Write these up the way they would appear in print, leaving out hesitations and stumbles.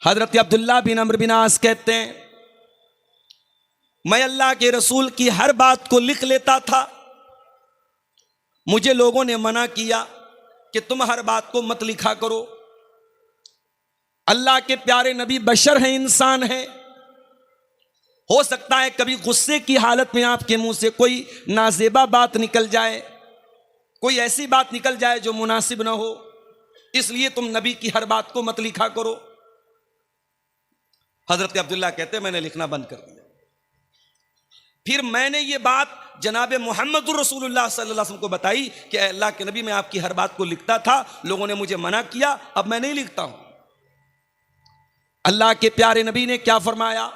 हजरत अब्दुल्ला बिन अम्र बिन आस कहते हैं, मैं अल्लाह के रसूल की हर बात को लिख लेता था। मुझे लोगों ने मना किया कि तुम हर बात को मत लिखा करो। अल्लाह के प्यारे नबी बशर हैं, इंसान हैं। हो सकता है कभी गुस्से की हालत में आपके मुंह से कोई नाजेबा बात निकल जाए, कोई ऐसी बात निकल जाए जो मुनासिब ना हो, इसलिए तुम नबी की हर बात को मत लिखा करो। हजरत अब्दुल्ला कहते हैं, मैंने लिखना बंद कर दिया। फिर मैंने ये बात जनाब मोहम्मद रसूलुल्लाह सल्लल्लाहु अलैहि वसल्लम को बताई कि अल्लाह के नबी, मैं आपकी हर बात को लिखता था, लोगों ने मुझे मना किया, अब मैं नहीं लिखता हूं। अल्लाह के प्यारे नबी ने क्या फरमाया?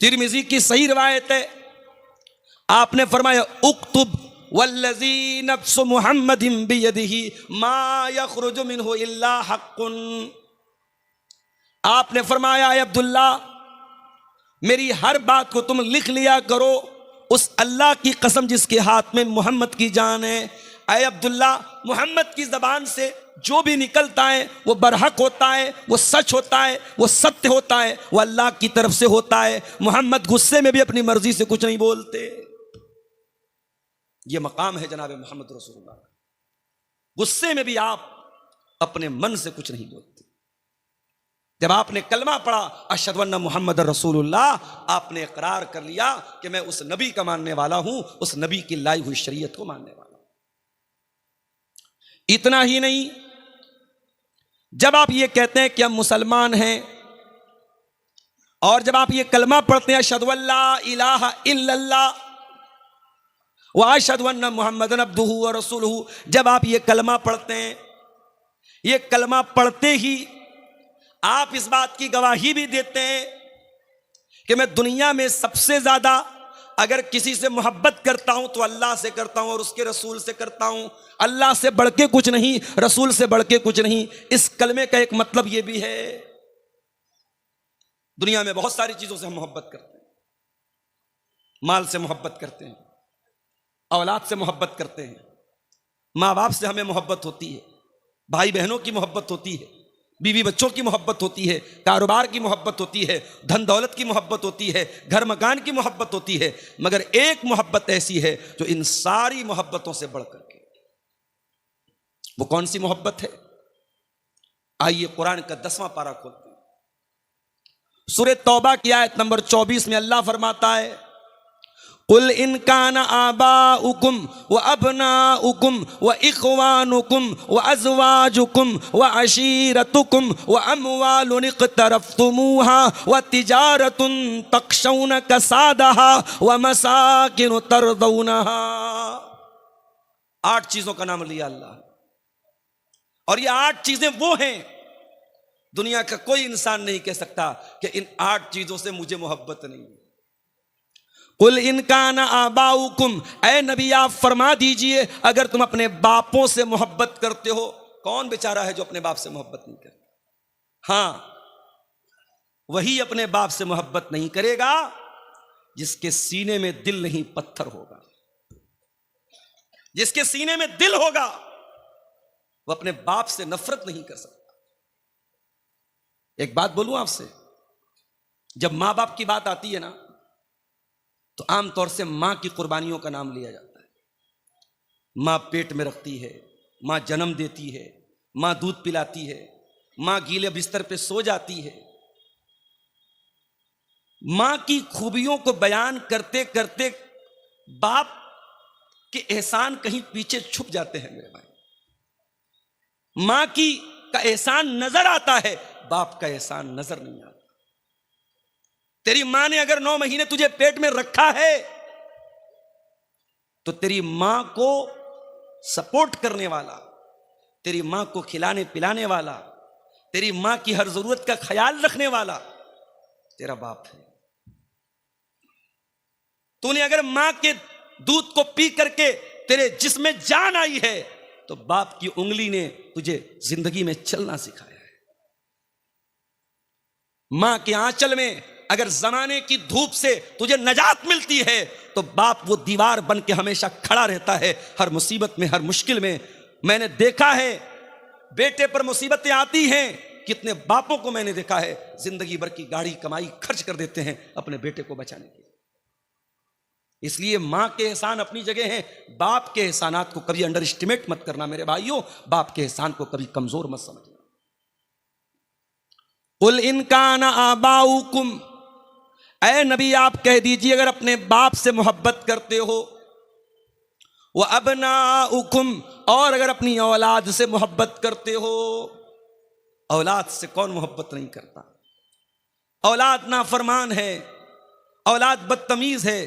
तिरमिजी की सही रिवायत है, आपने फरमाया, उक्तुब वल्लज़ी नफ्सु मुहम्मदिन बियदिही मा यखरुजु मिन्हु इल्ला हक़्क़ुन। आपने फरमाया, अब्दुल्ला, मेरी हर बात को तुम लिख लिया करो, उस अल्लाह की कसम जिसके हाथ में मोहम्मद की जान है। अय अब्दुल्ला, मोहम्मद की जबान से जो भी निकलता है वो बरहक होता है, वो सच होता है, वो सत्य होता है, वो अल्लाह की तरफ से होता है। मोहम्मद गुस्से में भी अपनी मर्जी से कुछ नहीं बोलते। ये मकाम है जनाब मोहम्मद रसूलुल्लाह। गुस्से में भी आप अपने मन से कुछ नहीं बोलते। जब आपने कलमा पढ़ा अशहदु अन्ना मुहम्मद रसूलुल्लाह, आपने इकरार कर लिया कि मैं उस नबी का मानने वाला हूं, उस नबी की लाई हुई शरीयत को मानने वाला हूं। इतना ही नहीं, जब आप ये कहते हैं कि हम मुसलमान हैं और जब आप ये कलमा पढ़ते हैं अशहदु अल्ला इलाहा इल्लल्लाह व अशहदु अन्ना मुहम्मदन अब्दुहु व रसूलुहु, जब आप ये कलमा पढ़ते हैं, ये कलमा पढ़ते ही आप इस बात की गवाही भी देते हैं कि मैं दुनिया में सबसे ज्यादा अगर किसी से मोहब्बत करता हूं तो अल्लाह से करता हूं और उसके रसूल से करता हूं। अल्लाह से बढ़ के कुछ नहीं, रसूल से बढ़ के कुछ नहीं। इस कलमे का एक मतलब यह भी है, दुनिया में बहुत सारी चीजों से हम मोहब्बत करते हैं। माल से मोहब्बत करते हैं, औलाद से मोहब्बत करते हैं, माँ बाप से हमें मोहब्बत होती है, भाई बहनों की मोहब्बत होती है, बीवी बच्चों की मोहब्बत होती है, कारोबार की मोहब्बत होती है, धन दौलत की मोहब्बत होती है, घर मकान की मोहब्बत होती है। मगर एक मोहब्बत ऐसी है जो इन सारी मोहब्बतों से बढ़कर के, वो कौन सी मोहब्बत है? आइए कुरान का 10वां पारा खोलते हैं। सूरह तौबा की आयत नंबर 24 में अल्लाह फरमाता है, कुल इन कान आबाउकुम व अबनाउकुम व इख्वानुकुम व अज़वाजुकुम व अशीरतुकुम व अमवालुन इक़्तरफ़्तुमूहा व तिजारतुन तख़शौन कसादहा व मसाकिन तरदौनहा। 8 चीजों का नाम लिया अल्लाह, और ये 8 चीजें वो हैं, दुनिया का कोई इंसान नहीं कह सकता कि इन 8 चीजों से मुझे मोहब्बत नहीं है। कुल इनकान आबाउकुम, ऐ नबी आप फरमा दीजिए, अगर तुम अपने बापों से मोहब्बत करते हो, कौन बेचारा है जो अपने बाप से मोहब्बत नहीं करता? हां, वही अपने बाप से मोहब्बत नहीं करेगा जिसके सीने में दिल नहीं पत्थर होगा। जिसके सीने में दिल होगा वो अपने बाप से नफरत नहीं कर सकता। एक बात बोलूं आपसे, जब मां बाप की बात आती है ना, तो आमतौर से मां की कुर्बानियों का नाम लिया जाता है। मां पेट में रखती है, मां जन्म देती है, मां दूध पिलाती है, मां गीले बिस्तर पे सो जाती है। मां की खूबियों को बयान करते करते बाप के एहसान कहीं पीछे छुप जाते हैं मेरे भाई। मां की का एहसान नजर आता है, बाप का एहसान नजर नहीं आता। तेरी मां ने अगर 9 महीने तुझे पेट में रखा है तो तेरी मां को सपोर्ट करने वाला, तेरी मां को खिलाने पिलाने वाला, तेरी मां की हर जरूरत का ख्याल रखने वाला तेरा बाप है। तूने अगर मां के दूध को पी करके तेरे जिस्म में जान आई है तो बाप की उंगली ने तुझे जिंदगी में चलना सिखाया है। मां के आंचल में अगर जमाने की धूप से तुझे नजात मिलती है तो बाप वो दीवार बन के हमेशा खड़ा रहता है, हर मुसीबत में, हर मुश्किल में। मैंने देखा है बेटे पर मुसीबतें आती हैं कितने बापों को मैंने देखा है जिंदगी भर की गाड़ी कमाई खर्च कर देते हैं अपने बेटे को बचाने के लिए। इसलिए मां के एहसान अपनी जगह हैं, बाप के एहसानात को कभी अंडर एस्टिमेट मत करना मेरे भाइयों, बाप के एहसान को कभी कमजोर मत समझना। कुल इनकान आबाउकुम, ऐ नबी आप कह दीजिए अगर अपने बाप से मोहब्बत करते हो, वह अबनाउकुम, और अगर अपनी औलाद से मोहब्बत करते हो। औलाद से कौन मोहब्बत नहीं करता? औलाद नाफरमान है, औलाद बदतमीज है,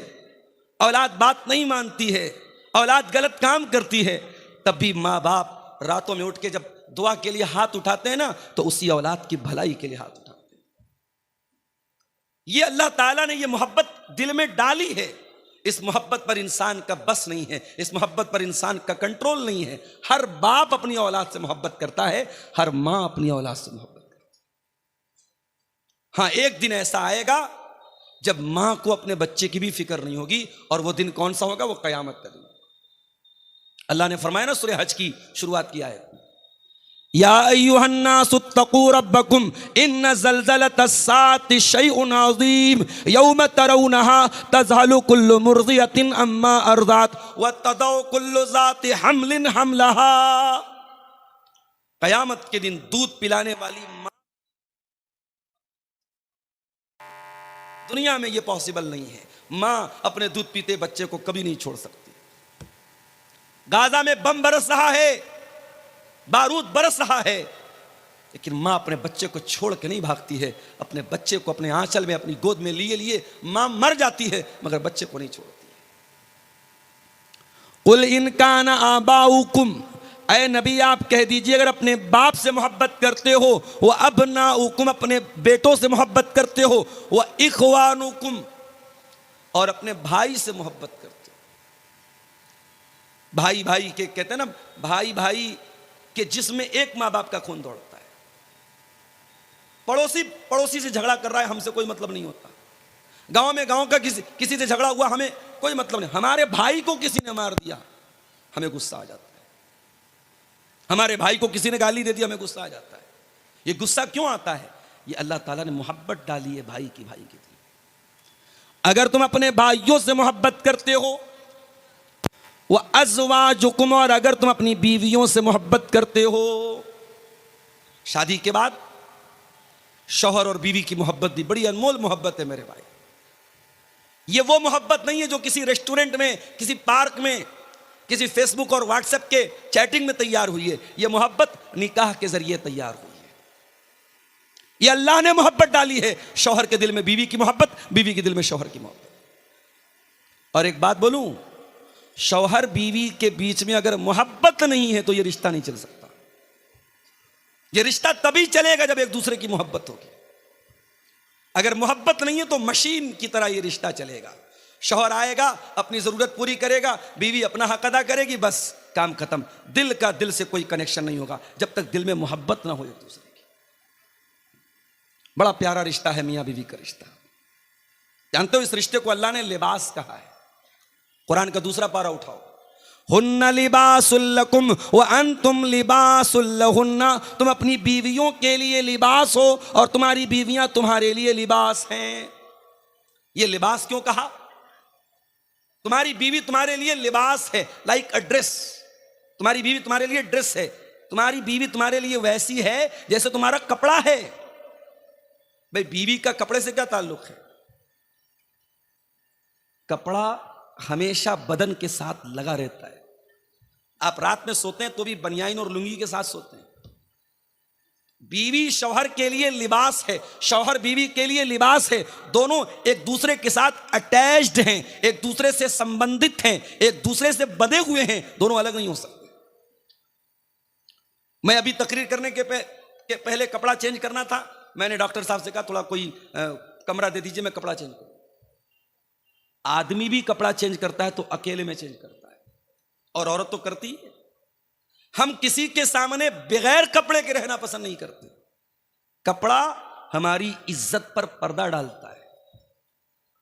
औलाद बात नहीं मानती है, औलाद गलत काम करती है, तब भी माँ बाप रातों में उठ के जब दुआ के लिए हाथ उठाते हैं ना, तो उसी औलाद की भलाई के लिए हाथ उठाते हैं। ये अल्लाह ताला ने ये मोहब्बत दिल में डाली है। इस मोहब्बत पर इंसान का बस नहीं है, इस मोहब्बत पर इंसान का कंट्रोल नहीं है। हर बाप अपनी औलाद से मोहब्बत करता है, हर मां अपनी औलाद से मोहब्बत करती है। हाँ, एक दिन ऐसा आएगा जब मां को अपने बच्चे की भी फिक्र नहीं होगी, और वो दिन कौन सा होगा? वो कयामत का दिन। अल्लाह ने फरमाया ना सूरह हज की शुरुआत की आयत, या अय्युहन्नासुत्तकू रब्बकुम इन्न ज़ल्ज़लतस्साअति शैउन अज़ीम यौम तरौनहा तज़हलु कुल्लु मुर्ज़ियतिन अम्मा अर्ज़अत व तदौ कुल्लु ज़ाति हम्लिन हम्लहा। कयामत के दिन दूध पिलाने वाली मां, दुनिया में यह पॉसिबल नहीं है। मां अपने दूध पीते बच्चे को कभी नहीं छोड़ सकती। गाजा में बम बरस रहा है, बारूद बरस रहा है, लेकिन मां अपने बच्चे को छोड़ के नहीं भागती है। अपने बच्चे को अपने आंचल में अपनी गोद में लिए लिए मां मर जाती है, मगर बच्चे को नहीं छोड़ती। कुल इनकान आबाउकुम, ऐ नबी आप कह दीजिए अगर अपने बाप से मोहब्बत करते हो, वह अबनाउकुम, अपने बेटों से मोहब्बत करते हो, वह इखवानुकुम, और अपने भाई से मोहब्बत करते हो। भाई भाई के कहते हैं ना, भाई भाई के जिसमें एक मां बाप का खून दौड़ता है। पड़ोसी पड़ोसी से झगड़ा कर रहा है, हमसे कोई मतलब नहीं होता। गांव में गांव का किसी से झगड़ा हुआ, हमें कोई मतलब नहीं। हमारे भाई को किसी ने मार दिया, हमें गुस्सा आ जाता है। हमारे भाई को किसी ने गाली दे दी, हमें गुस्सा आ जाता है। ये गुस्सा क्यों आता है? ये अल्लाह ताला ने मोहब्बत डाली है भाई की भाई के दिल। अगर तुम अपने भाइयों से मोहब्बत करते हो, वह अज़वाजुकुम, और अगर तुम अपनी बीवियों से मोहब्बत करते हो। शादी के बाद शौहर और बीवी की मोहब्बत भी बड़ी अनमोल मोहब्बत है मेरे भाई। ये वो मोहब्बत नहीं है जो किसी रेस्टोरेंट में, किसी पार्क में, किसी फेसबुक और व्हाट्सएप के चैटिंग में तैयार हुई है। यह मोहब्बत निकाह के जरिए तैयार हुई है। यह अल्लाह ने मोहब्बत डाली है। शौहर के दिल में बीवी की मोहब्बत, बीवी के दिल में शौहर की मोहब्बत। और एक बात बोलूं, शौहर बीवी के बीच में अगर मोहब्बत नहीं है तो यह रिश्ता नहीं चल सकता। यह रिश्ता तभी चलेगा जब एक दूसरे की मोहब्बत होगी। अगर मोहब्बत नहीं है तो मशीन की तरह यह रिश्ता चलेगा। शौहर आएगा, अपनी जरूरत पूरी करेगा, बीवी अपना हक अदा करेगी, बस काम खत्म। दिल का दिल से कोई कनेक्शन नहीं होगा जब तक दिल में मोहब्बत ना हो एक दूसरे की। बड़ा प्यारा रिश्ता है मियां बीवी का रिश्ता। जानते हो इस रिश्ते को अल्लाह ने लिबास कहा है। कुरान का दूसरा पारा उठाओ, हुन्ना लिबासुल लकुम व अंतुम लिबासुल लहुन्ना, तुम अपनी बीवियों के लिए लिबास हो और तुम्हारी बीवियां तुम्हारे लिए लिबास हैं। ये लिबास क्यों कहा? तुम्हारी बीवी तुम्हारे लिए लिबास है, लाइक अ ड्रेस। तुम्हारी बीवी तुम्हारे लिए ड्रेस है। तुम्हारी बीवी तुम्हारे लिए वैसी है जैसे तुम्हारा कपड़ा है। भाई बीवी का कपड़े से क्या ताल्लुक है? कपड़ा हमेशा बदन के साथ लगा रहता है। आप रात में सोते हैं तो भी बनियाइन और लुंगी के साथ सोते हैं। बीवी शौहर के लिए लिबास है, शौहर बीवी के लिए लिबास है। दोनों एक दूसरे के साथ अटैच्ड हैं, एक दूसरे से संबंधित हैं, एक दूसरे से बंधे हुए हैं। दोनों अलग नहीं हो सकते। मैं अभी तकरीर करने के पहले कपड़ा चेंज करना था। मैंने डॉक्टर साहब से कहा थोड़ा कोई कमरा दे दीजिए, मैं कपड़ा चेंज करूं। आदमी भी कपड़ा चेंज करता है तो अकेले में चेंज करता है, और औरत तो करती है। हम किसी के सामने बगैर कपड़े के रहना पसंद नहीं करते। कपड़ा हमारी इज्जत पर पर्दा डालता है,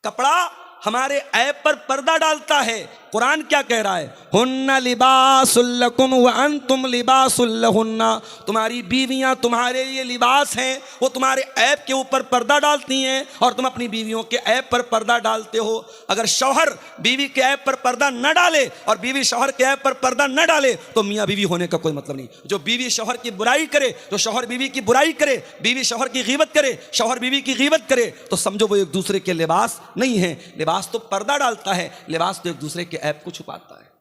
कपड़ा हमारे ऐब पर पर्दा डालता है। कुरान क्या कह रहा है? हुन्ना लिबासुल लकुम व अंतुम लिबासुल लहुन्ना, तुम्हारी बीवियां तुम्हारे लिए लिबास हैं, वो तुम्हारे ऐब के ऊपर पर्दा डालती हैं और तुम अपनी बीवियों के ऐब पर पर्दा डालते हो। अगर शौहर बीवी के ऐब पर पर्दा न डाले और बीवी शौहर के ऐब पर पर्दा न डाले तो मियाँ बीवी होने का कोई मतलब नहीं। जो बीवी शौहर की बुराई करे, जो शौहर बीवी की बुराई करे, बीवी शौहर की गीबत करे, शौहर बीवी की गीबत करे, तो समझो वो एक दूसरे के लिबास नहीं है। लिबास तो पर्दा डालता है, लिबास तो एक दूसरे के ऐब को छुपाता है।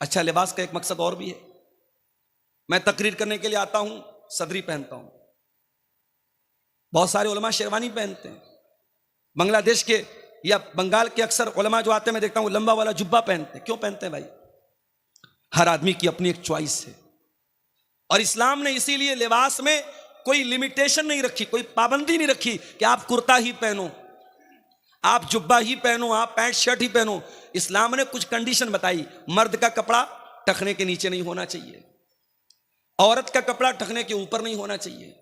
अच्छा, लिबास का एक मकसद और भी है। मैं तकरीर करने के लिए आता हूं, सदरी पहनता हूं। बहुत सारे उलमा शेरवानी पहनते हैं। बांग्लादेश के या बंगाल के अक्सर उलमा जो आते हैं, मैं देखता हूं लंबा वाला जुब्बा पहनते हैं। क्यों पहनते हैं भाई? हर आदमी की अपनी एक चॉइस है और इस्लाम ने इसीलिए लिबास में कोई लिमिटेशन नहीं रखी, कोई पाबंदी नहीं रखी कि आप कुर्ता ही पहनो, आप जुब्बा ही पहनो, आप पैंट शर्ट ही पहनो। इस्लाम ने कुछ कंडीशन बताई। मर्द का कपड़ा टखने के नीचे नहीं होना चाहिए, औरत का कपड़ा टखने के ऊपर नहीं होना चाहिए,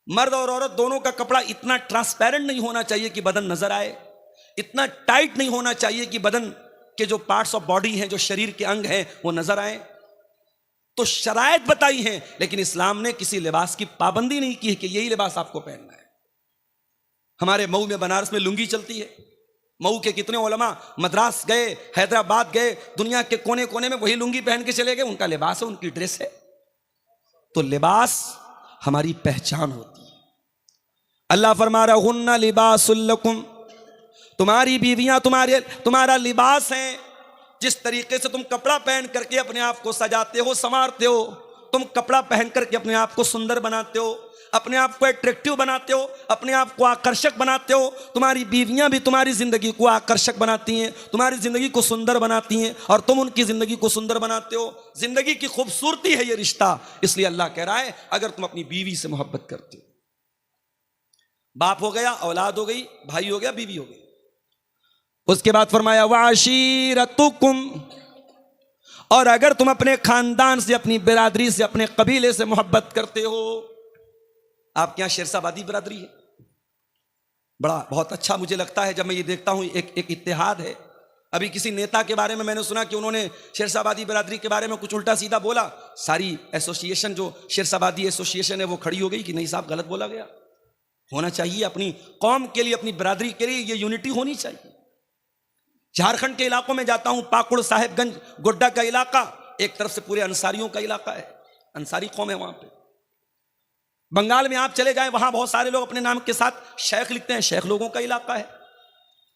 मर्द और औरत दोनों का कपड़ा इतना ट्रांसपेरेंट नहीं होना चाहिए कि बदन नजर आए, इतना टाइट नहीं होना चाहिए कि बदन के जो पार्ट्स ऑफ बॉडी हैं, जो शरीर के अंग हैं, वो नजर आए। तो शरायत बताई हैं, लेकिन इस्लाम ने किसी लिबास की पाबंदी नहीं की है कि यही लिबास आपको पहनना है। हमारे मऊ में, बनारस में लुंगी चलती है। मऊ के कितने उलमा मद्रास गए, हैदराबाद गए, दुनिया के कोने कोने में वही लुंगी पहन के चले गए। उनका लिबास है, उनकी ड्रेस है। तो लिबास हमारी पहचान होती है। अल्लाह फरमा रहा हुन्ना लिबासुल लकुम, तुम्हारी बीवियां तुम्हारा लिबास हैं। जिस तरीके से तुम कपड़ा पहन करके अपने आप को सजाते हो, संवारते हो, तुम कपड़ा पहन करके अपने आप को सुंदर बनाते हो, अपने आप को अट्रैक्टिव बनाते हो, अपने आप को आकर्षक बनाते हो। तुम्हारी बीवियां भी तुम्हारी जिंदगी को आकर्षक बनाती हैं, तुम्हारी जिंदगी को सुंदर बनाती हैं और तुम उनकी जिंदगी को सुंदर बनाते हो। जिंदगी की खूबसूरती है ये रिश्ता। इसलिए अल्लाह कह रहा है, अगर तुम अपनी बीवी से मोहब्बत करते हो, बाप हो गया, औलाद हो गई, भाई हो गया, बीवी हो गई। उसके बाद फरमाया वाशीरतुकुम, और अगर तुम अपने खानदान से, अपनी बिरादरी से, अपने कबीले से मोहब्बत करते हो। आपके यहां शेरशाबादी बिरादरी है, बड़ा बहुत अच्छा मुझे लगता है जब मैं ये देखता हूं। एक इत्तेहाद है। अभी किसी नेता के बारे में मैंने सुना कि उन्होंने शेरशाबादी बिरादरी के बारे में कुछ उल्टा सीधा बोला। सारी एसोसिएशन, जो शेरशाबादी एसोसिएशन है, वो खड़ी हो गई कि नहीं साहब, गलत बोला गया। होना चाहिए अपनी कौम के लिए, अपनी बिरादरी के लिए ये यूनिटी होनी चाहिए। झारखंड के इलाकों में जाता हूं, पाकुड़, साहेबगंज, गोड्डा का इलाका एक तरफ से पूरे अंसारियों का इलाका है, अंसारी कौम है वहां पे। बंगाल में आप चले जाएं, वहां बहुत सारे लोग अपने नाम के साथ शेख लिखते हैं, शेख लोगों का इलाका है।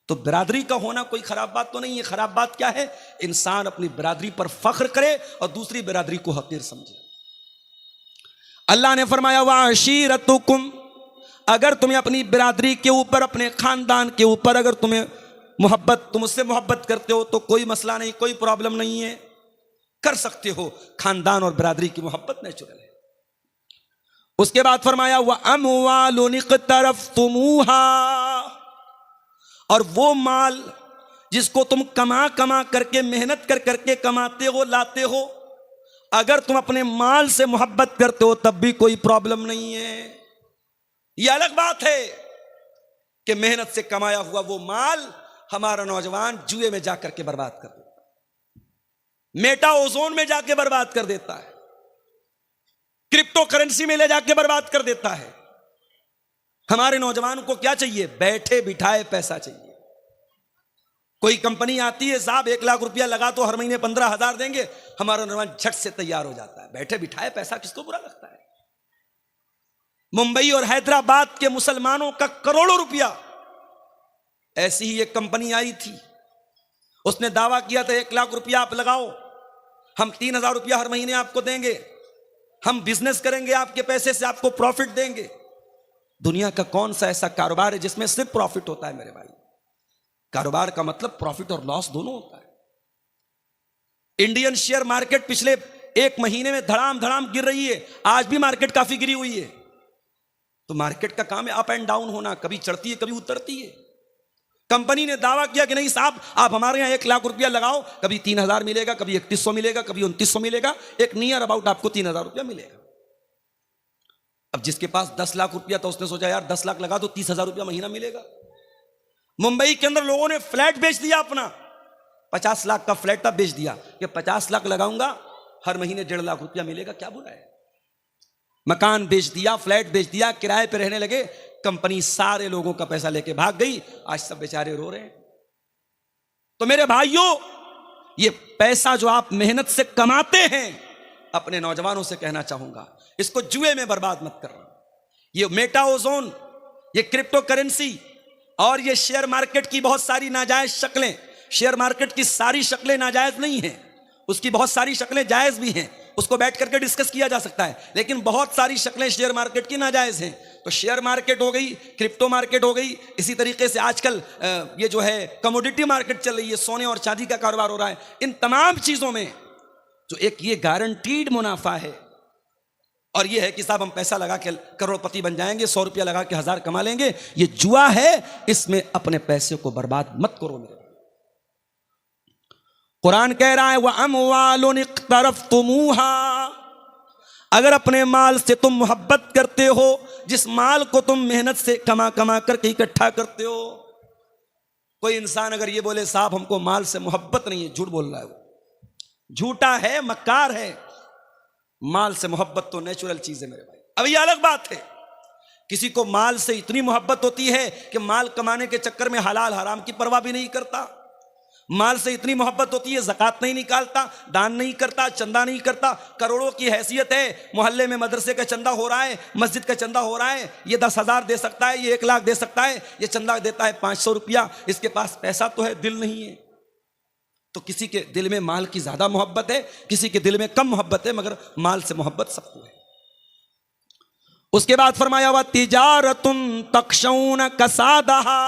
तो बिरादरी का होना कोई खराब बात तो नहीं है। खराब बात क्या है? इंसान अपनी बिरादरी पर फख्र करे और दूसरी बिरादरी को हकीर समझे। अल्लाह ने फरमाया वाशीरतुकुम, अगर तुम्हें अपनी बिरादरी के ऊपर, अपने खानदान के ऊपर अगर तुम्हें मोहब्बत, तुम उससे मोहब्बत करते हो तो कोई मसला नहीं, कोई प्रॉब्लम नहीं है, कर सकते हो। खानदान और बिरादरी की मोहब्बत नेचुरल है। उसके बाद फरमाया व अमवालुन इक़्तरफ़्तुमूहा, और वो माल जिसको तुम कमा कमा करके, मेहनत कर करके कमाते हो, लाते हो, अगर तुम अपने माल से मोहब्बत करते हो तब भी कोई प्रॉब्लम नहीं है। यह अलग बात है कि मेहनत से कमाया हुआ वो माल हमारा नौजवान जुए में जाकर के बर्बाद कर देता है, मेटा ओजोन में जाके बर्बाद कर देता है, क्रिप्टो करेंसी में ले जाके बर्बाद कर देता है। हमारे नौजवान को क्या चाहिए? बैठे बिठाए पैसा चाहिए। कोई कंपनी आती है, साहब 1 लाख रुपया लगा तो हर महीने 15,000 देंगे, हमारा नौजवान झट से तैयार हो जाता है। बैठे बिठाए पैसा किसको बुरा लगता है? मुंबई और हैदराबाद के मुसलमानों का करोड़ों रुपया, ऐसी ही एक कंपनी आई थी, उसने दावा किया था 1 लाख रुपया आप लगाओ, हम 3,000 रुपया हर महीने आपको देंगे, हम बिजनेस करेंगे आपके पैसे से, आपको प्रॉफिट देंगे। दुनिया का कौन सा ऐसा कारोबार है जिसमें सिर्फ प्रॉफिट होता है? मेरे भाई, कारोबार का मतलब प्रॉफिट और लॉस दोनों होता है। इंडियन शेयर मार्केट पिछले 1 महीने में धड़ाम धड़ाम गिर रही है। आज भी मार्केट काफी गिरी हुई है। तो मार्केट का काम है अप एंड डाउन होना, कभी चढ़ती है कभी उतरती है। कंपनी ने दावा किया कि नहीं साहब, आप हमारे यहां 1 लाख रुपया लगाओ, कभी 3,000 मिलेगा, कभी 3,100 मिलेगा, कभी 2,900 मिलेगा, एक नियर अबाउट आपको 3,000 रुपया मिलेगा। अब जिसके पास 10 लाख रुपया था उसने सोचा यार 10 लाख लगा तो 30,000 रुपया महीना मिलेगा। मुंबई के अंदर लोगों ने फ्लैट बेच दिया अपना, 50 लाख का फ्लैट था, बेच दिया कि 50 लाख लगाऊंगा, हर महीने 1.5 लाख रुपया मिलेगा, क्या बुरा है। मकान बेच दिया, फ्लैट बेच दिया, किराए पे रहने लगे, कंपनी सारे लोगों का पैसा लेके भाग गई, आज सब बेचारे रो रहे हैं। तो मेरे भाइयों, ये पैसा जो आप मेहनत से कमाते हैं, अपने नौजवानों से कहना चाहूंगा, इसको जुए में बर्बाद मत करना। ये मेटा ओजोन, ये क्रिप्टो करेंसी और ये शेयर मार्केट की बहुत सारी नाजायज शक्लें, शेयर मार्केट की सारी शक्लें नाजायज नहीं हैं, उसकी बहुत सारी शक्लें जायज भी हैं, उसको बैठ करके डिस्कस किया जा सकता है, लेकिन बहुत सारी शक्लें शेयर मार्केट की नाजायज हैं। तो शेयर मार्केट हो गई, क्रिप्टो मार्केट हो गई, इसी तरीके से आजकल ये जो है कमोडिटी मार्केट चल रही है, सोने और चांदी का कारोबार हो रहा है। इन तमाम चीजों में जो एक ये गारंटीड मुनाफा है, और ये है कि साहब हम पैसा लगा के करोड़पति बन जाएंगे, 100 रुपया लगा के 1000 कमा लेंगे, ये जुआ है, इसमें अपने पैसे को बर्बाद मत करो मेरे। कुरान कह रहा है वह अमवालुन इक़्तरफ़्तुमूहा, अगर अपने माल से तुम मोहब्बत करते हो, जिस माल को तुम मेहनत से कमा कमा करके इकट्ठा करते हो। कोई इंसान अगर ये बोले साहब हमको माल से मोहब्बत नहीं है, झूठ बोल रहा है, वो झूठा है, मक्कार है। माल से मोहब्बत तो नेचुरल चीज है मेरे भाई। अब ये अलग बात है, किसी को माल से इतनी मोहब्बत होती है कि माल कमाने के चक्कर में हलाल हराम की परवाह भी नहीं करता, माल से इतनी मोहब्बत होती है ज़कात नहीं निकालता, दान नहीं करता, चंदा नहीं करता। करोड़ों की हैसियत है, मोहल्ले में मदरसे का चंदा हो रहा है, मस्जिद का चंदा हो रहा है, ये 10,000 दे सकता है, ये 1 लाख दे सकता है, ये चंदा देता है 500 रुपया, इसके पास पैसा तो है, दिल नहीं है। तो किसी के दिल में माल की ज्यादा मोहब्बत है, किसी के दिल में कम मोहब्बत है, मगर माल से मोहब्बत सबको है। उसके बाद फरमाया हुआ तिजारतुन तख्शौन कसादहा,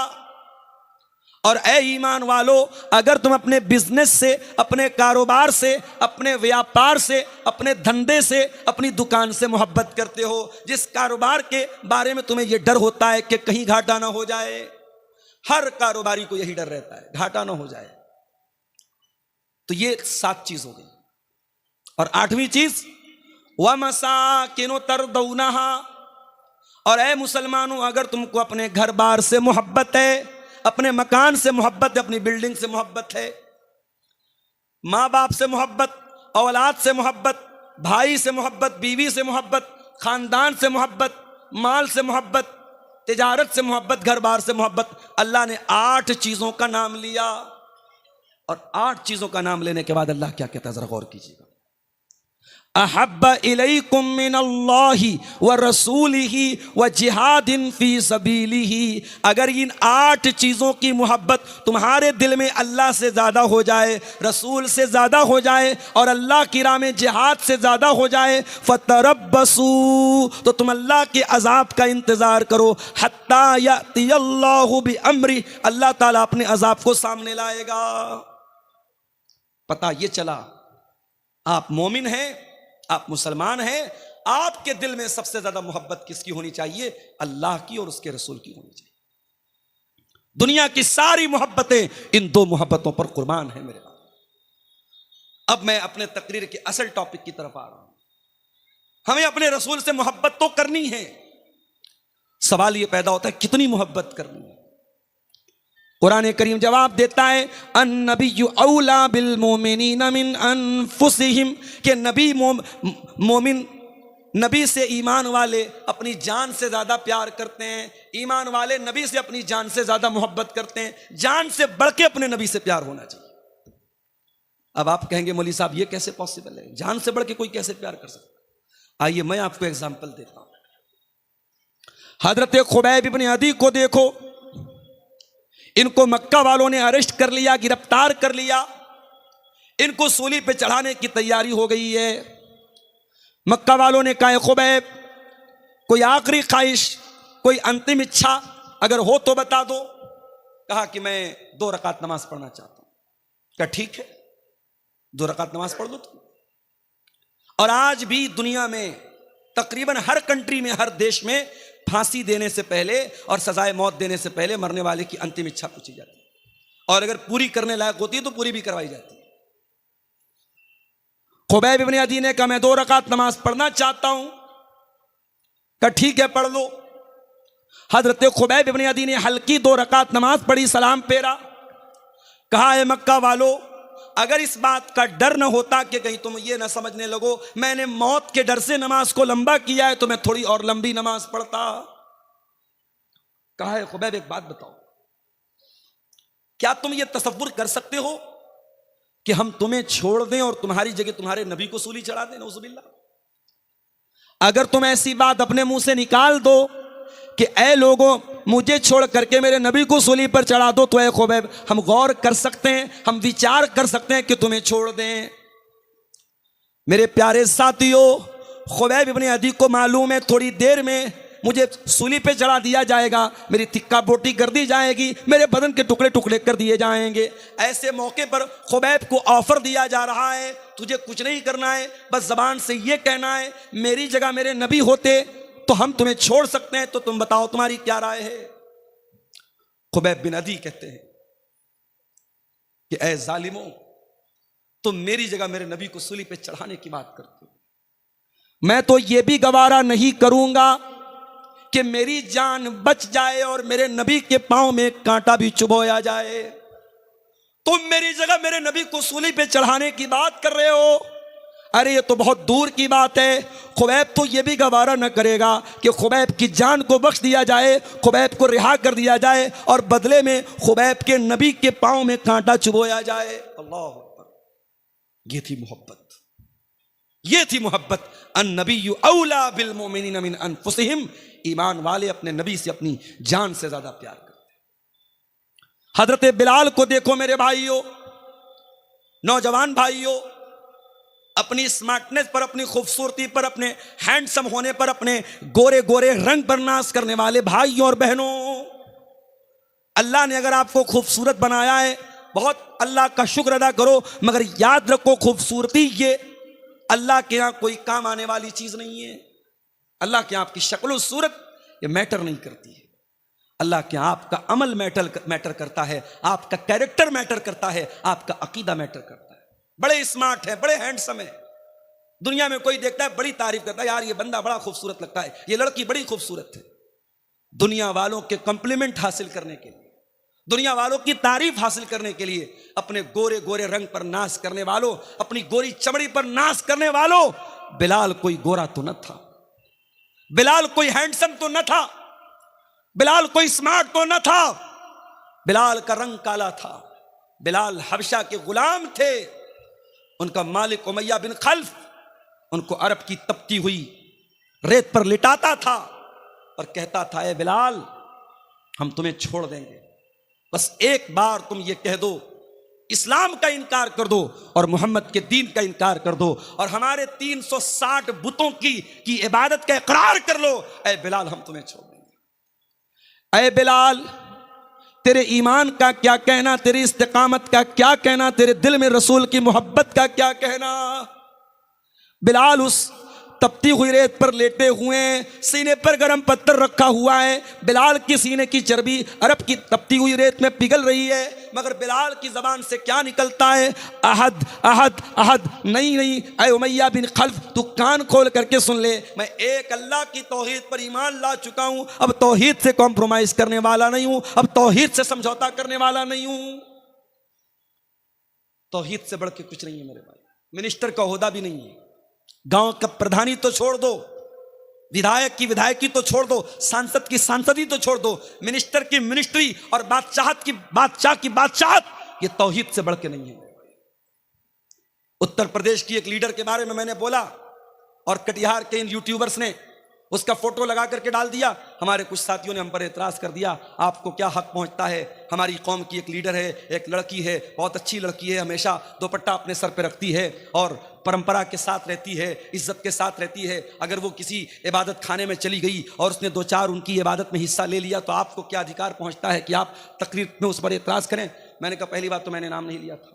और ए ईमान वालो, अगर तुम अपने बिजनेस से, अपने कारोबार से, अपने व्यापार से, अपने धंधे से, अपनी दुकान से मोहब्बत करते हो, जिस कारोबार के बारे में तुम्हें यह डर होता है कि कहीं घाटा ना हो जाए, हर कारोबारी को यही डर रहता है घाटा ना हो जाए, तो ये 7 चीज हो गई। और 8वीं चीज वमसाकिनु तरदौनहा, और ए मुसलमानों, अगर तुमको अपने घर बार से मोहब्बत है, अपने मकान से मोहब्बत है, अपनी बिल्डिंग से मोहब्बत है, माँ बाप से मोहब्बत, औलाद से मोहब्बत, भाई से मोहब्बत, बीवी से मोहब्बत, खानदान से मोहब्बत, माल से मोहब्बत, तिजारत से मोहब्बत, घर बार से मोहब्बत, अल्लाह ने 8 चीजों का नाम लिया। और 8 चीजों का नाम लेने के बाद अल्लाह क्या कहता है, जरा गौर कीजिएगा। अहब्बा इलैकुम मिनल्लाहि व रसूलिही व जिहादिन फी सबीलिही, अगर इन 8 चीज़ों की मोहब्बत तुम्हारे दिल में अल्लाह से ज़्यादा हो जाए, रसूल से ज़्यादा हो जाए और अल्लाह की राह में जिहाद से ज़्यादा हो जाए, फतरब्बसू, तो तुम अल्लाह के अज़ाब का इंतज़ार करो, हत्ता यातियल्लाहु बिअम्री, अल्लाह ताला अपने अज़ाब को सामने लाएगा। पता ये चला आप मोमिन हैं, आप मुसलमान हैं, आपके दिल में सबसे ज्यादा मोहब्बत किसकी होनी चाहिए? अल्लाह की और उसके रसूल की होनी चाहिए। दुनिया की सारी मोहब्बतें इन 2 मोहब्बतों पर कुर्बान है मेरे भाई। अब मैं अपने तकरीर के असल टॉपिक की तरफ आ रहा हूं। हमें अपने रसूल से मोहब्बत तो करनी है, सवाल यह पैदा होता है कितनी मोहब्बत करनी है। कुरान करीम जवाब देता है अन्नबिय्यु औला बिल मोमिनीना मिन अनफुसिहिम, के नबी मोमिन, नबी से ईमान वाले अपनी जान से ज्यादा प्यार करते हैं, ईमान वाले नबी से अपनी जान से ज्यादा मोहब्बत करते हैं, जान से बढ़ के अपने नबी से प्यार होना चाहिए। अब आप कहेंगे मौलवी साहब ये कैसे पॉसिबल है, जान से बढ़ के कोई कैसे प्यार कर सकता? आइए मैं आपको एग्जाम्पल देता हूं। हजरत खुबैब इब्न अदी को देखो, इनको मक्का वालों ने अरेस्ट कर लिया, गिरफ्तार कर लिया, इनको सूली पे चढ़ाने की तैयारी हो गई है। मक्का वालों ने कहा खुबैब कोई आखिरी ख्वाहिश, कोई अंतिम इच्छा अगर हो तो बता दो। कहा कि मैं 2 रकात नमाज पढ़ना चाहता हूं। क्या ठीक है, 2 रकात नमाज पढ़ लो तुम। और आज भी दुनिया में तकरीबन हर कंट्री में, हर देश में फांसी देने से पहले और सजाए मौत देने से पहले मरने वाले की अंतिम इच्छा पूछी जाती है, और अगर पूरी करने लायक होती है तो पूरी भी करवाई जाती है। खुबैब इब्न अदी ने कहा मैं 2 रकात नमाज पढ़ना चाहता हूं। कहा ठीक है पढ़ लो। हजरत खुबैब इब्न अदी ने हल्की 2 रकात नमाज पढ़ी, सलाम फेरा, कहा है मक्का वालों अगर इस बात का डर न होता कि कहीं तुम ये ना समझने लगो मैंने मौत के डर से नमाज को लंबा किया है तो मैं थोड़ी और लंबी नमाज पढ़ता। कहा है खुबैब एक बात बताओ, क्या तुम ये तसव्वुर कर सकते हो कि हम तुम्हें छोड़ दें और तुम्हारी जगह तुम्हारे नबी को सूली चढ़ा दें? नऊजुबिल्लाह। अगर तुम ऐसी बात अपने मुंह से निकाल दो कि ऐ लोगों मुझे छोड़ करके मेरे नबी को सूली पर चढ़ा दो, तो ऐ खुबैब हम गौर कर सकते हैं, हम विचार कर सकते हैं कि तुम्हें छोड़ दें। मेरे प्यारे साथियों, खुबैब इब्ने अदी को मालूम है थोड़ी देर में मुझे सूली पे चढ़ा दिया जाएगा, मेरी तिक्का बोटी कर दी जाएगी, मेरे बदन के टुकड़े टुकड़े कर दिए जाएंगे। ऐसे मौके पर खुबैब को ऑफर दिया जा रहा है तुझे कुछ नहीं करना है, बस जबान से ये कहना है मेरी जगह मेरे नबी होते तो हम तुम्हें छोड़ सकते हैं, तो तुम बताओ तुम्हारी क्या राय है? खुबैब बिन अदी कहते हैं कि ऐ जालिमों, तुम मेरी जगह मेरे नबी को सूली पे चढ़ाने की बात करते हो, मैं तो यह भी गवारा नहीं करूंगा कि मेरी जान बच जाए और मेरे नबी के पांव में कांटा भी चुभोया जाए। तुम मेरी जगह मेरे नबी को सूली पे चढ़ाने की बात कर रहे हो? अरे ये तो बहुत दूर की बात है। खुबैब तो ये भी गवारा न करेगा कि खुबैब की जान को बख्श दिया जाए, खुबैब को रिहा कर दिया जाए और बदले में खुबैब के नबी के पांव में कांटा चुभोया जाए। अल्लाह अकबर। ये थी मोहब्बत, ये थी मोहब्बत। अन नबी औला बिल मोमिनीन मिन अनफुसिहिम, ईमान वाले अपने नबी से अपनी जान से ज्यादा प्यार करते हैं। हजरत बिलाल को देखो मेरे भाइयों, नौजवान भाइयों, अपनी स्मार्टनेस पर, अपनी खूबसूरती पर, अपने हैंडसम होने पर, अपने गोरे गोरे रंग पर नाज करने वाले भाइयों और बहनों, अल्लाह ने अगर आपको खूबसूरत बनाया है बहुत अल्लाह का शुक्र अदा करो, मगर याद रखो खूबसूरती ये अल्लाह के यहां कोई काम आने वाली चीज नहीं है। अल्लाह के आपकी शक्ल सूरत ये मैटर नहीं करती है। अल्लाह के आपका अमल मैटर करता है, आपका कैरेक्टर मैटर करता है, आपका अकीदा मैटर करता है। बड़े स्मार्ट है, बड़े हैंडसम है, दुनिया में कोई देखता है बड़ी तारीफ करता है, यार ये बंदा बड़ा खूबसूरत लगता है, ये लड़की बड़ी खूबसूरत है। दुनिया वालों के कॉम्प्लीमेंट हासिल करने के लिए, दुनिया वालों की तारीफ हासिल करने के लिए अपने गोरे गोरे रंग पर नाश करने वालों, अपनी गोरी चमड़ी पर नाश करने वालों, बिलाल कोई गोरा तो न था, बिलाल कोई हैंडसम तो न था, बिलाल कोई स्मार्ट तो न था, बिलाल का रंग काला था। बिलाल हबशा के गुलाम थे, उनका मालिक उमैया बिन खल्फ उनको अरब की तपती हुई रेत पर लिटाता था और कहता था ए बिलाल हम तुम्हें छोड़ देंगे, बस एक बार तुम ये कह दो इस्लाम का इनकार कर दो और मोहम्मद के दीन का इनकार कर दो और हमारे 360 बुतों की इबादत का इकरार कर लो, ए बिलाल हम तुम्हें छोड़ देंगे। ए बिलाल तेरे ईमान का क्या कहना, तेरी इस्तिकामत का क्या कहना, तेरे दिल में रसूल की मोहब्बत का क्या कहना? बिलाल उस तपती हुई रेत पर लेटे हुए हैं, सीने पर गर्म पत्थर रखा हुआ है, बिलाल की सीने की चर्बी अरब की तपती हुई रेत में पिघल रही है, मगर बिलाल की जबान से क्या निकलता है? अहद अहद अहद। नहीं नहीं ऐ उमैया बिन खल्फ, तू कान खोल करके सुन ले, मैं एक अल्लाह की तौहीद पर ईमान ला चुका हूं, अब तौहीद से कॉम्प्रोमाइज करने वाला नहीं हूं, अब तौहीद से समझौता करने वाला नहीं हूं। तौहीद से बढ़ के कुछ नहीं है मेरे भाई। मिनिस्टर का ओहदा भी नहीं है, गांव का प्रधानी तो छोड़ दो, विधायक की विधायकी तो छोड़ दो, सांसद की सांसदी तो छोड़ दो, मिनिस्टर की मिनिस्ट्री और बादशाह की बादशाहत, ये तौहीद से बढ़ के नहीं है। उत्तर प्रदेश की एक लीडर के बारे में मैंने बोला और कटिहार के इन यूट्यूबर्स ने उसका फोटो लगा करके डाल दिया। हमारे कुछ साथियों ने हम पर एतराज कर दिया, आपको क्या हक पहुंचता है? हमारी कौम की एक लीडर है, एक लड़की है, बहुत अच्छी लड़की है, हमेशा दुपट्टा अपने सर पे रखती है और परंपरा के साथ रहती है, इज्जत के साथ रहती है। अगर वो किसी इबादत खाने में चली गई और उसने 2-4 उनकी इबादत में हिस्सा ले लिया तो आपको क्या अधिकार पहुंचता है कि आप तकरीर में उस पर एतराज करें? मैंने कहा पहली बात तो मैंने नाम नहीं लिया था,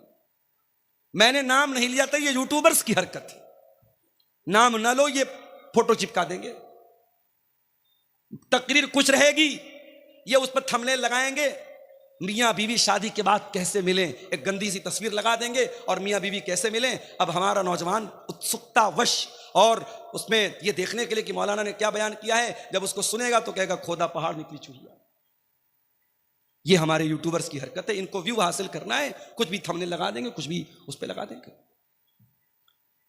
मैंने नाम नहीं लिया था, ये यूट्यूबर्स की हरकत है। नाम न लो, ये फोटो चिपका देंगे, तकरीर कुछ रहेगी, ये उस पर थंबनेल लगाएंगे, मियाँ बीवी शादी के बाद कैसे मिलें, एक गंदी सी तस्वीर लगा देंगे और मियाँ बीवी कैसे मिलें। अब हमारा नौजवान उत्सुकता वश और उसमें ये देखने के लिए कि मौलाना ने क्या बयान किया है, जब उसको सुनेगा तो कहेगा खोदा पहाड़ निकली चूहिया। ये हमारे यूट्यूबर्स की हरकत है। इनको व्यू हासिल करना है, कुछ भी थंबनेल लगा देंगे, कुछ भी उस पर लगा देंगे।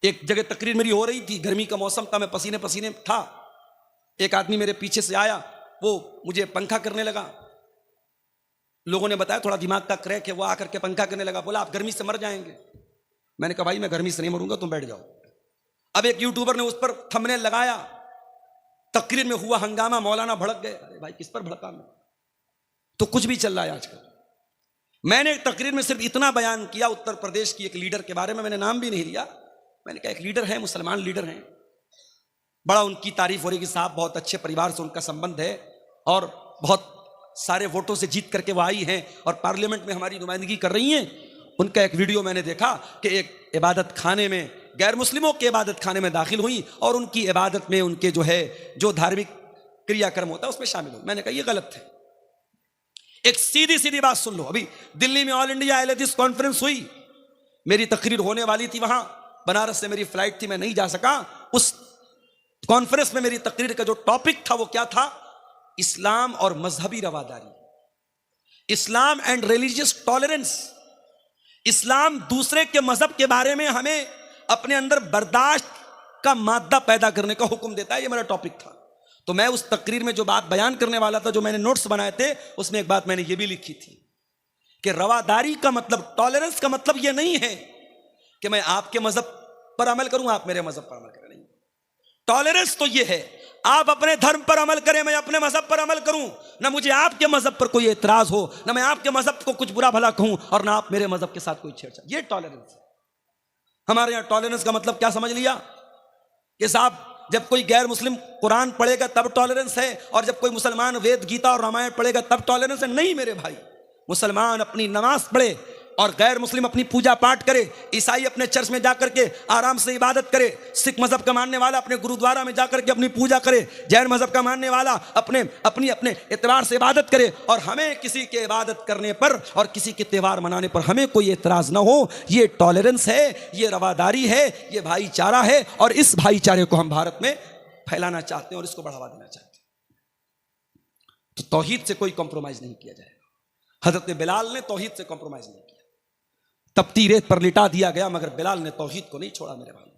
एक जगह तकरीर मेरी हो रही थी, गर्मी का मौसम था, मैं पसीने पसीने था। एक आदमी मेरे पीछे से आया, वो मुझे पंखा करने लगा। लोगों ने बताया थोड़ा दिमाग का क्रैक है, वो आकर के पंखा करने लगा। बोला आप गर्मी से मर जाएंगे। मैंने कहा भाई मैं गर्मी से नहीं मरूंगा, तुम बैठ जाओ। अब एक यूट्यूबर ने उस पर थंबनेल लगाया, तकरीर में हुआ हंगामा, मौलाना भड़क गए। अरे भाई किस पर भड़का मैं? तो कुछ भी चल रहा है आजकल। मैंने तकरीर में सिर्फ इतना बयान किया उत्तर प्रदेश की एक लीडर के बारे में, मैंने नाम भी नहीं लिया। मैंने कहा एक लीडर है, मुसलमान लीडर हैं, बड़ा उनकी तारीफ हो रही कि साहब बहुत अच्छे परिवार से उनका संबंध है और बहुत सारे वोटों से जीत करके वो आई हैं और पार्लियामेंट में हमारी नुमाइंदगी कर रही हैं। उनका एक वीडियो मैंने देखा कि एक इबादत खाने में, गैर मुस्लिमों के इबादत खाने में दाखिल हुई और उनकी इबादत में उनके जो धार्मिक क्रियाक्रम होता है उसमें शामिल हुई। मैंने कहा यह गलत है। एक सीधी सीधी बात सुन लो, अभी दिल्ली में ऑल इंडिया अहले हदीस कॉन्फ्रेंस हुई, मेरी तकरीर होने वाली थी वहां, बनारस से मेरी फ्लाइट थी, मैं नहीं जा सका। उस कॉन्फ्रेंस में मेरी तकरीर का जो टॉपिक था वो क्या था? इस्लाम और मजहबी रवादारी, इस्लाम एंड रिलीजियस टॉलरेंस। इस्लाम दूसरे के मजहब के बारे में हमें अपने अंदर बर्दाश्त का मादा पैदा करने का हुक्म देता है, ये मेरा टॉपिक था। तो मैं उस तकरीर में जो बात बयान करने वाला था, जो मैंने नोट्स बनाए थे, उसमें एक बात मैंने ये भी लिखी थी कि रवादारी का मतलब, टॉलरेंस का मतलब ये नहीं है कि मैं आपके मजहब पर अमल करूं, आप मेरे मजहब पर अमल करें। नहीं, टॉलरेंस तो ये है आप अपने धर्म पर अमल करें, मैं अपने मजहब पर अमल करूं, ना मुझे आपके मजहब पर कोई एतराज हो, ना मैं आपके मजहब को कुछ बुरा भला कहूं और ना आप मेरे मजहब के साथ कोई छेड़छाड़। ये टॉलरेंस है। हमारे यहां टॉलरेंस का मतलब क्या समझ लिया कि साहब जब कोई गैर मुस्लिम कुरान पढ़ेगा तब टॉलरेंस है, और जब कोई मुसलमान वेद गीता और रामायण पढ़ेगा तब टॉलरेंस है। नहीं मेरे भाई, मुसलमान अपनी नमाज पढ़े और गैर मुस्लिम अपनी पूजा पाठ करे, ईसाई अपने चर्च में जाकर के आराम से इबादत करे, सिख मजहब का मानने वाला अपने गुरुद्वारा में जाकर के अपनी पूजा करे, जैन मजहब का मानने वाला अपने एतबार से इबादत करे, और हमें किसी के इबादत करने पर और किसी के त्यौहार मनाने पर हमें कोई एतराज ना हो। ये टॉलरेंस है, ये रवादारी है, ये भाईचारा है, और इस भाईचारे को हम भारत में फैलाना चाहते हैं और इसको बढ़ावा देना चाहते हैं। तो तौहीद से कोई कॉम्प्रोमाइज नहीं किया जाएगा। हजरत बिलाल ने तौहीद से कॉम्प्रोमाइज नहीं किया, तपती रेत पर लिटा दिया गया, मगर बिलाल ने तौहीद को नहीं छोड़ा मेरे भाई।